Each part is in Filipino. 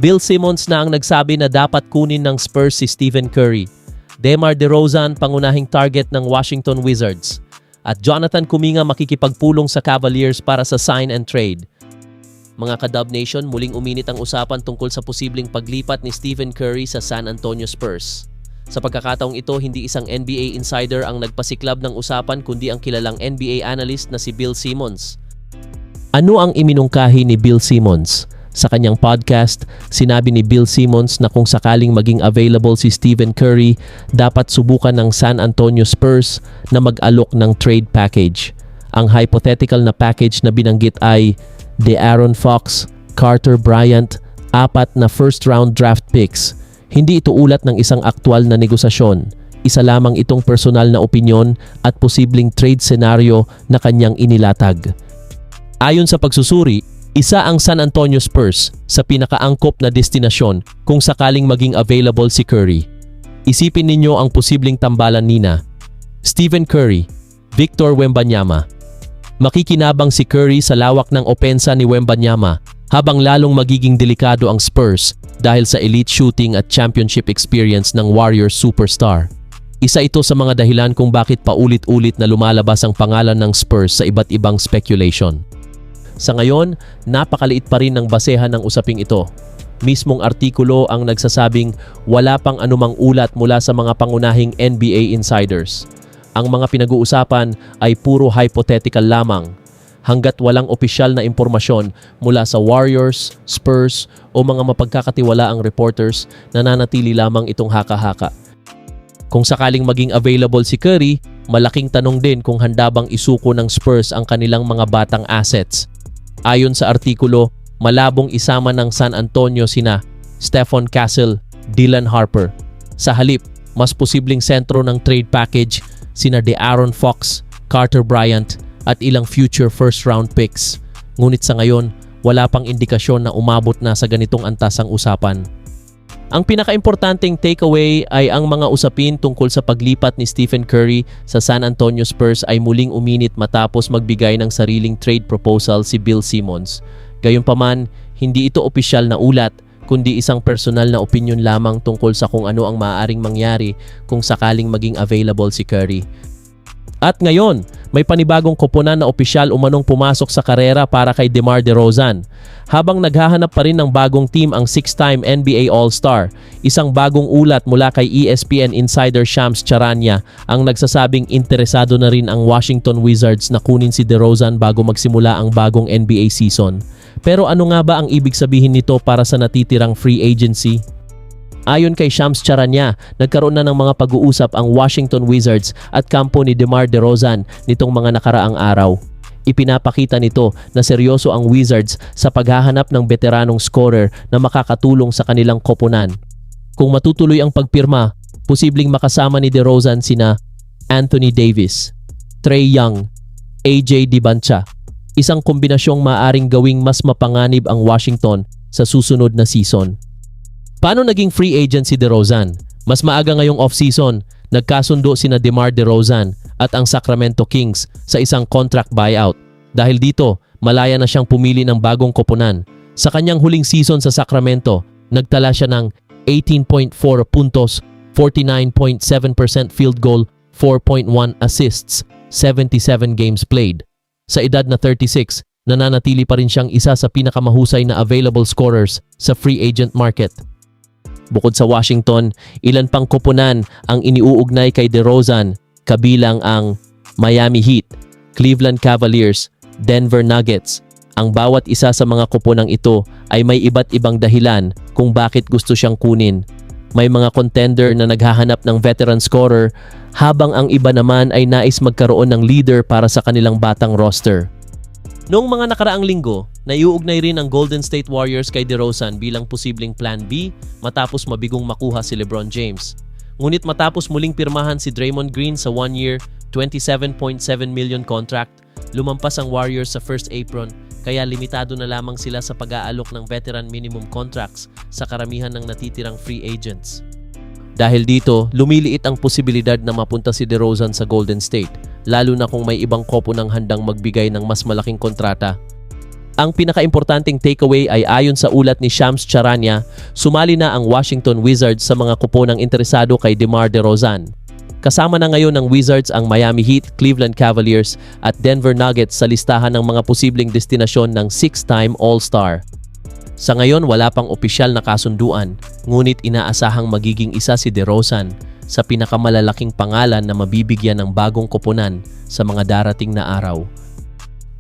Bill Simmons na ang nagsabi na dapat kunin ng Spurs si Stephen Curry. DeMar DeRozan pangunahing target ng Washington Wizards. At Jonathan Kuminga makikipagpulong sa Cavaliers para sa sign and trade. Mga ka-Dub Nation, muling uminit ang usapan tungkol sa posibleng paglipat ni Stephen Curry sa San Antonio Spurs. Sa pagkakataong ito, hindi isang NBA insider ang nagpasiklab ng usapan kundi ang kilalang NBA analyst na si Bill Simmons. Ano ang iminungkahi ni Bill Simmons? Sa kanyang podcast, sinabi ni Bill Simmons na kung sakaling maging available si Stephen Curry, dapat subukan ng San Antonio Spurs na mag-alok ng trade package. Ang hypothetical na package na binanggit ay De'Aaron Fox, Carter Bryant, 4 na first-round draft picks. Hindi ito ulat ng isang aktwal na negosasyon. Isa lamang itong personal na opinyon at posibleng trade scenario na kanyang inilatag. Ayon sa pagsusuri, isa ang San Antonio Spurs sa pinakaangkop na destinasyon kung sakaling maging available si Curry. Isipin ninyo ang posibleng tambalan nina. Stephen Curry, Victor Wembanyama. Makikinabang si Curry sa lawak ng opensa ni Wembanyama habang lalong magiging delikado ang Spurs dahil sa elite shooting at championship experience ng Warriors superstar. Isa ito sa mga dahilan kung bakit paulit-ulit na lumalabas ang pangalan ng Spurs sa iba't ibang speculation. Sa ngayon, napakaliit pa rin ng basehan ng usaping ito. Mismong artikulo ang nagsasabing wala pang anumang ulat mula sa mga pangunahing NBA insiders. Ang mga pinag-uusapan ay puro hypothetical lamang. Hanggat walang opisyal na impormasyon mula sa Warriors, Spurs o mga mapagkakatiwalaang reporters, nananatili lamang itong haka-haka. Kung sakaling maging available si Curry, malaking tanong din kung handa bang isuko ng Spurs ang kanilang mga batang assets. Ayon sa artikulo, malabong isama ng San Antonio sina Stephon Castle, Dylan Harper. Sa halip, mas posibleng sentro ng trade package sina De'Aaron Fox, Carter Bryant at ilang future first-round picks. Ngunit sa ngayon, wala pang indikasyon na umabot na sa ganitong antas ang usapan. Ang pinaka-importanting takeaway ay ang mga usapin tungkol sa paglipat ni Stephen Curry sa San Antonio Spurs ay muling uminit matapos magbigay ng sariling trade proposal si Bill Simmons. Gayunpaman, hindi ito opisyal na ulat, kundi isang personal na opinyon lamang tungkol sa kung ano ang maaaring mangyari kung sakaling maging available si Curry. At ngayon, may panibagong koponan na opisyal umanong pumasok sa karera para kay DeMar DeRozan. Habang naghahanap pa rin ng bagong team ang 6-time NBA All-Star, isang bagong ulat mula kay ESPN insider Shams Charania ang nagsasabing interesado na rin ang Washington Wizards na kunin si DeRozan bago magsimula ang bagong NBA season. Pero ano nga ba ang ibig sabihin nito para sa natitirang free agency? Ayon kay Shams Charania, nagkaroon na ng mga pag-uusap ang Washington Wizards at kampo ni DeMar DeRozan nitong mga nakaraang araw. Ipinapakita nito na seryoso ang Wizards sa paghahanap ng veteranong scorer na makakatulong sa kanilang koponan. Kung matutuloy ang pagpirma, posibleng makasama ni DeRozan sina Anthony Davis, Trae Young, AJ Dibancha. Isang kombinasyong maaring gawing mas mapanganib ang Washington sa susunod na season. Paano naging free agent si DeRozan? Mas maaga ngayong off-season, nagkasundo sina DeMar DeRozan at ang Sacramento Kings sa isang contract buyout. Dahil dito, malaya na siyang pumili ng bagong koponan. Sa kanyang huling season sa Sacramento, nagtala siya ng 18.4 puntos, 49.7% field goal, 4.1 assists, 77 games played. Sa edad na 36, nananatili pa rin siyang isa sa pinakamahusay na available scorers sa free agent market. Bukod sa Washington, ilan pang koponan ang iniuugnay kay DeRozan, kabilang ang Miami Heat, Cleveland Cavaliers, Denver Nuggets. Ang bawat isa sa mga koponang ito ay may iba't ibang dahilan kung bakit gusto siyang kunin. May mga contender na naghahanap ng veteran scorer, habang ang iba naman ay nais magkaroon ng leader para sa kanilang batang roster. Noong mga nakaraang linggo, naiuugnay rin ang Golden State Warriors kay DeRozan bilang posibleng Plan B matapos mabigong makuha si LeBron James. Ngunit matapos muling pirmahan si Draymond Green sa 1-year, $27.7 million contract, lumampas ang Warriors sa first apron kaya limitado na lamang sila sa pag-aalok ng veteran minimum contracts sa karamihan ng natitirang free agents. Dahil dito, lumiliit ang posibilidad na mapunta si DeRozan sa Golden State, lalo na kung may ibang kopo ng handang magbigay ng mas malaking kontrata. Ang pinakaimportanteng takeaway ay ayon sa ulat ni Shams Charania, sumali na ang Washington Wizards sa mga kuponang interesado kay DeMar DeRozan. Kasama na ngayon ng Wizards ang Miami Heat, Cleveland Cavaliers at Denver Nuggets sa listahan ng mga posibleng destinasyon ng 6-time All-Star. Sa ngayon wala pang opisyal na kasunduan, ngunit inaasahang magiging isa si DeRozan sa pinakamalalaking pangalan na mabibigyan ng bagong koponan sa mga darating na araw.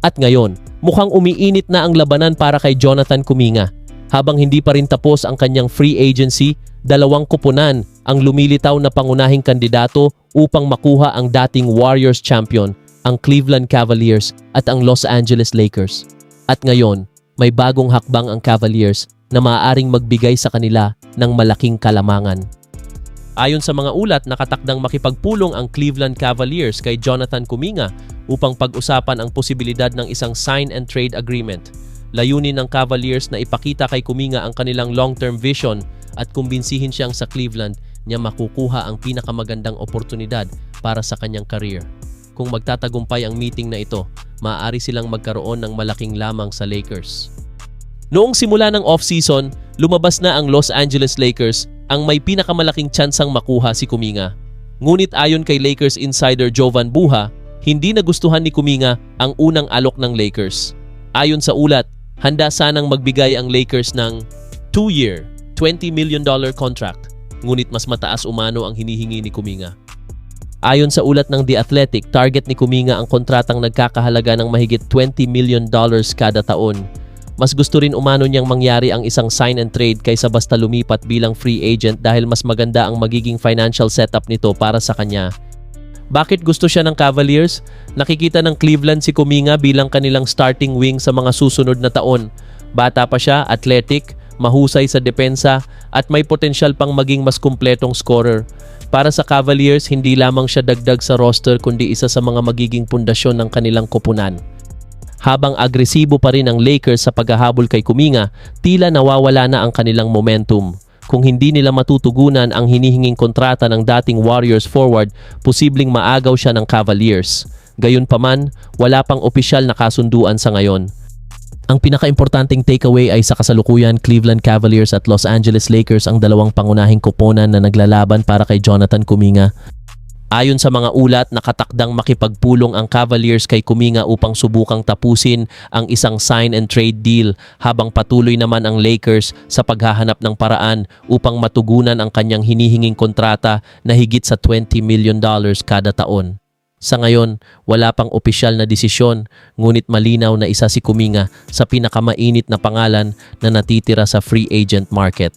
At ngayon, mukhang umiinit na ang labanan para kay Jonathan Kuminga. Habang hindi pa rin tapos ang kanyang free agency, dalawang koponan ang lumilitaw na pangunahing kandidato upang makuha ang dating Warriors champion, ang Cleveland Cavaliers at ang Los Angeles Lakers. At ngayon, may bagong hakbang ang Cavaliers na maaaring magbigay sa kanila ng malaking kalamangan. Ayon sa mga ulat, nakatakdang makipagpulong ang Cleveland Cavaliers kay Jonathan Kuminga upang pag-usapan ang posibilidad ng isang sign and trade agreement. Layunin ng Cavaliers na ipakita kay Kuminga ang kanilang long-term vision at kumbinsihin siyang sa Cleveland niya makukuha ang pinakamagandang oportunidad para sa kanyang career. Kung magtatagumpay ang meeting na ito, maaari silang magkaroon ng malaking lamang sa Lakers. Noong simula ng off-season, lumabas na ang Los Angeles Lakers ang may pinakamalaking tsansang makuha si Kuminga. Ngunit ayon kay Lakers insider Jovan Buha, hindi nagustuhan ni Kuminga ang unang alok ng Lakers. Ayon sa ulat, handa sanang magbigay ang Lakers ng 2-year, $20 million contract, ngunit mas mataas umano ang hinihingi ni Kuminga. Ayon sa ulat ng The Athletic, target ni Kuminga ang kontratang nagkakahalaga ng mahigit $20 million kada taon. Mas gusto rin umano niyang mangyari ang isang sign and trade kaysa basta lumipat bilang free agent dahil mas maganda ang magiging financial setup nito para sa kanya. Bakit gusto siya ng Cavaliers? Nakikita ng Cleveland si Kuminga bilang kanilang starting wing sa mga susunod na taon. Bata pa siya, athletic, mahusay sa depensa at may potensyal pang maging mas kumpletong scorer. Para sa Cavaliers, hindi lamang siya dagdag sa roster kundi isa sa mga magiging pundasyon ng kanilang koponan. Habang agresibo pa rin ang Lakers sa paghahabol kay Kuminga, tila nawawala na ang kanilang momentum. Kung hindi nila matutugunan ang hinihinging kontrata ng dating Warriors forward, posibleng maagaw siya ng Cavaliers. Gayunpaman, wala pang opisyal na kasunduan sa ngayon. Ang pinakaimportanteng takeaway ay sa kasalukuyan, Cleveland Cavaliers at Los Angeles Lakers ang dalawang pangunahing koponan na naglalaban para kay Jonathan Kuminga. Ayon sa mga ulat, nakatakdang makipagpulong ang Cavaliers kay Kuminga upang subukang tapusin ang isang sign and trade deal habang patuloy naman ang Lakers sa paghahanap ng paraan upang matugunan ang kanyang hinihinging kontrata na higit sa $20 million kada taon. Sa ngayon, wala pang opisyal na desisyon, ngunit malinaw na isa si Kuminga sa pinakamainit na pangalan na natitira sa free agent market.